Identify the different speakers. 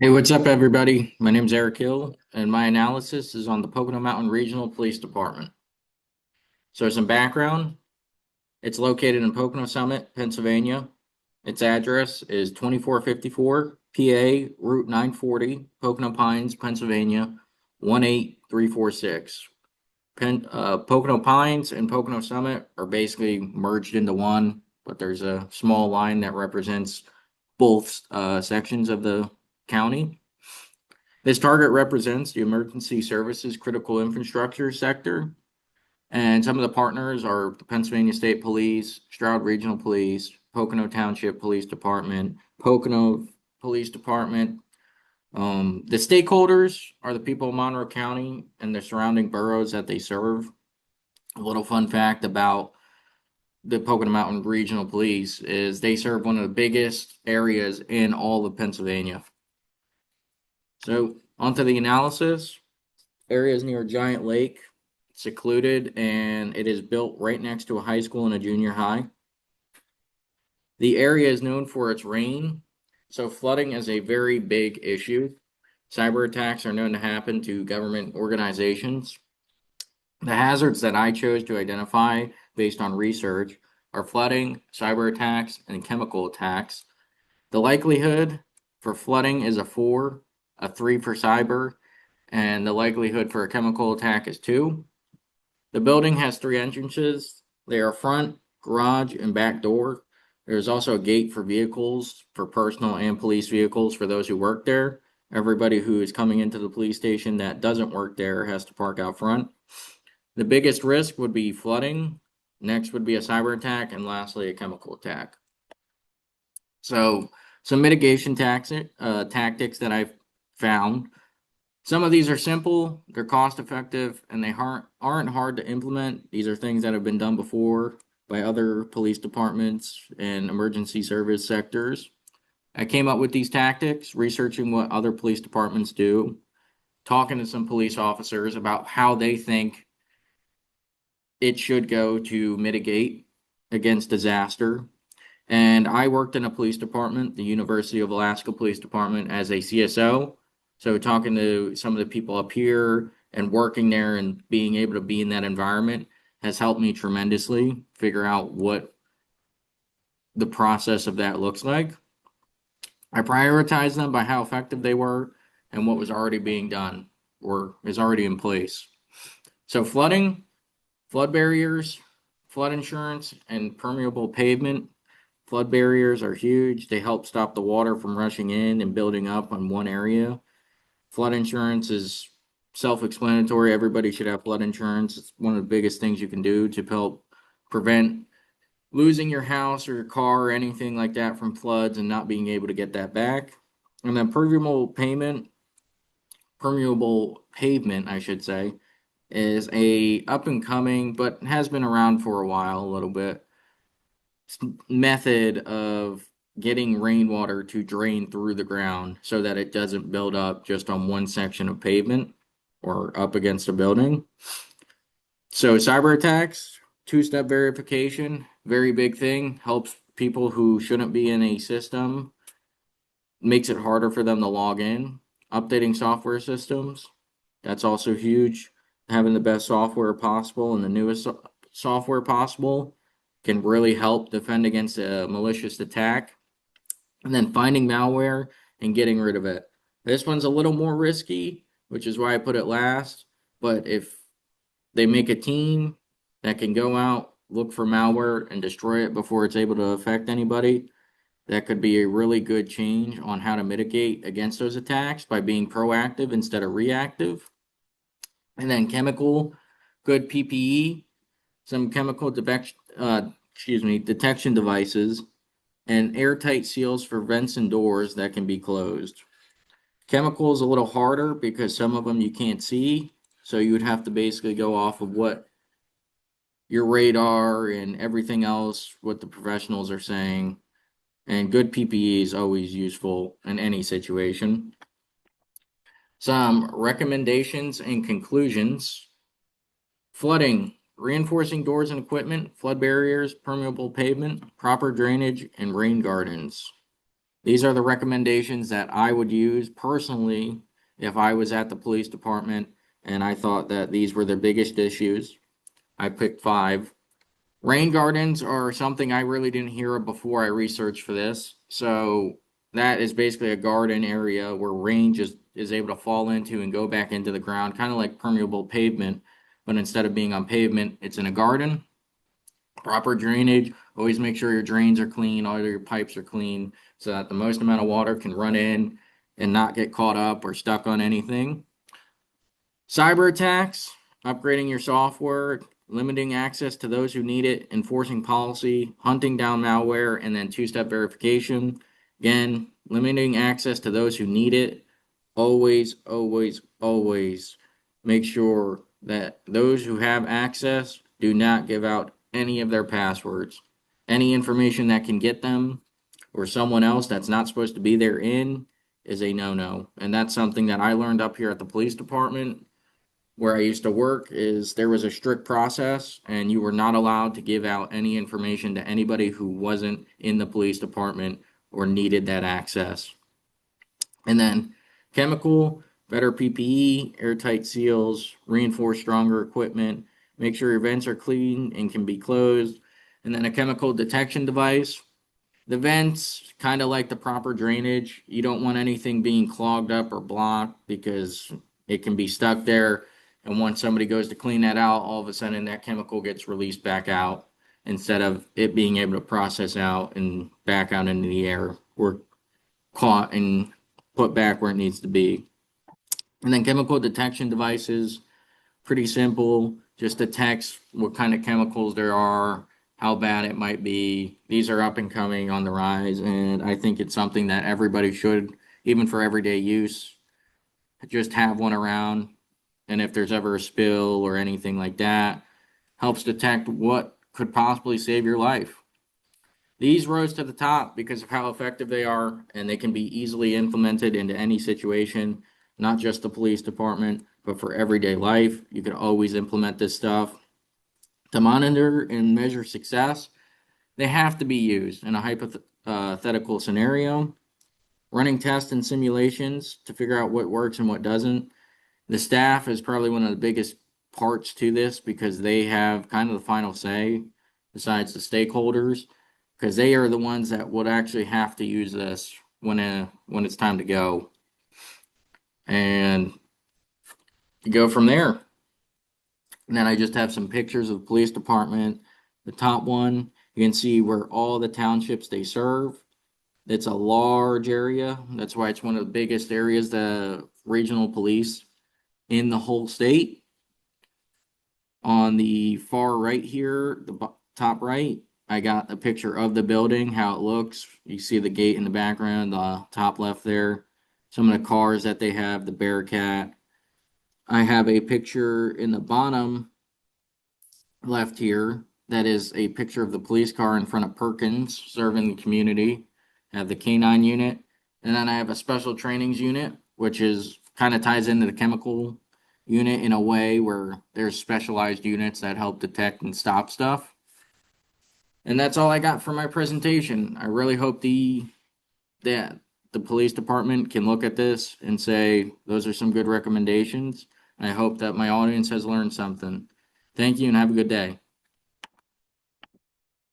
Speaker 1: Hey, what's up, everybody? My name's Eric Hill, and my analysis is on the Pocono Mountain Regional Police Department. So, some background: it's located in Pocono Summit, Pennsylvania. Its address is 2454 PA Route 940, Pocono Pines, Pennsylvania 18346. Pocono Pines and Pocono Summit are basically merged into one, but there's a small line that represents both sections of the county. This target represents the emergency services critical infrastructure sector, and some of the partners are the Pennsylvania State Police, Stroud Regional Police, Pocono Township Police Department, Pocono Police Department. The stakeholders are the people of Monroe County and the surrounding boroughs that they serve. A little fun fact about the Pocono Mountain Regional Police is they serve one of the biggest areas in all of Pennsylvania. So, onto the analysis. Area is near a giant lake, secluded, and it is built right next to a high school and a junior high. The area is known for its rain, so flooding is a very big issue. Cyber attacks are known to happen to government organizations. The hazards that I chose to identify based on research are flooding, cyber attacks, and chemical attacks. The likelihood for flooding is a 4, a 3 for cyber, and the likelihood for a chemical attack is 2. The building has 3 entrances. They are front, garage, and back door. There's also a gate for vehicles, for personal and police vehicles for those who work there. Everybody who is coming into the police station that doesn't work there has to park out front. The biggest risk would be flooding. Next would be a cyber attack, and lastly, a chemical attack. So, some mitigation tactics that I've found. Some of these are simple, they're cost effective, and they aren't hard to implement. These are things that have been done before by other police departments and emergency service sectors. I came up with these tactics, researching what other police departments do, talking to some police officers about how they think it should go to mitigate against disaster. And I worked in a police department, the University of Alaska Police Department, as a CSO. So talking to some of the people up here and working there and being able to be in that environment has helped me tremendously figure out what the process of that looks like. I prioritize them by how effective they were and what was already being done or is already in place. So flooding, flood barriers, flood insurance, and permeable pavement. Flood barriers are huge. They help stop the water from rushing in and building up on one area. Flood insurance is self-explanatory. Everybody should have flood insurance. It's one of the biggest things you can do to help prevent losing your house or your car or anything like that from floods and not being able to get that back. And then permeable pavement, I should say, is a up and coming, but has been around for a while, a little bit, method of getting rainwater to drain through the ground so that it doesn't build up just on one section of pavement or up against a building. So cyber attacks, two-step verification, very big thing, helps people who shouldn't be in a system, makes it harder for them to log in. Updating software systems, that's also huge. Having the best software possible and the newest software possible can really help defend against a malicious attack. And then finding malware and getting rid of it. This one's a little more risky, which is why I put it last. But if they make a team that can go out, look for malware, and destroy it before it's able to affect anybody, that could be a really good change on how to mitigate against those attacks by being proactive instead of reactive. And then good PPE, some detection devices, and airtight seals for vents and doors that can be closed. Chemical is a little harder because some of them you can't see, so you would have to basically go off of what your radar and everything else, what the professionals are saying. And good PPE is always useful in any situation. Some recommendations and conclusions. Flooding, reinforcing doors and equipment, flood barriers, permeable pavement, proper drainage, and rain gardens. These are the recommendations that I would use personally if I was at the police department and I thought that these were the biggest issues. I picked 5. Rain gardens are something I really didn't hear of before I researched for this. So that is basically a garden area where rain just is able to fall into and go back into the ground, kind of like permeable pavement, but instead of being on pavement, it's in a garden. Proper drainage, always make sure your drains are clean, all your pipes are clean, so that the most amount of water can run in and not get caught up or stuck on anything. Cyber attacks, upgrading your software, limiting access to those who need it, enforcing policy, hunting down malware, and then two-step verification. Again, limiting access to those who need it. Always, always, always make sure that those who have access do not give out any of their passwords. Any information that can get them or someone else that's not supposed to be there in is a no-no. And that's something that I learned up here at the police department where I used to work is there was a strict process and you were not allowed to give out any information to anybody who wasn't in the police department or needed that access. And then chemical, better PPE, airtight seals, reinforce stronger equipment, make sure your vents are clean and can be closed. And then a chemical detection device. The vents, kind of like the proper drainage, you don't want anything being clogged up or blocked because it can be stuck there. And once somebody goes to clean that out, all of a sudden that chemical gets released back out instead of it being able to process out and back out into the air or caught and put back where it needs to be. And then chemical detection devices, pretty simple, just detects what kind of chemicals there are, how bad it might be. These are up and coming on the rise, and I think it's something that everybody should, even for everyday use, just have one around. And if there's ever a spill or anything like that, helps detect what could possibly save your life. These rose to the top because of how effective they are, and they can be easily implemented into any situation, not just the police department, but for everyday life. You can always implement this stuff. To monitor and measure success, they have to be used in a hypothetical scenario, running tests and simulations to figure out what works and what doesn't. The staff is probably one of the biggest parts to this because they have kind of the final say besides the stakeholders because they are the ones that would actually have to use this when it's time to go. And you go from there. And then I just have some pictures of the police department. The top one, you can see where all the townships they serve. It's a large area. That's why it's one of the biggest areas, the regional police in the whole state. On the far right here, the top right, I got a picture of the building, how it looks. You see the gate in the background, the top left there. Some of the cars that they have, the Bearcat. I have a picture in the bottom left here that is a picture of the police car in front of Perkins serving the community. I have the K9 unit. And then I have a special trainings unit, which is kind of ties into the chemical unit in a way where there's specialized units that help detect and stop stuff. And that's all I got for my presentation. I really hope that the police department can look at this and say, those are some good recommendations. I hope that my audience has learned something. Thank you and have a good day.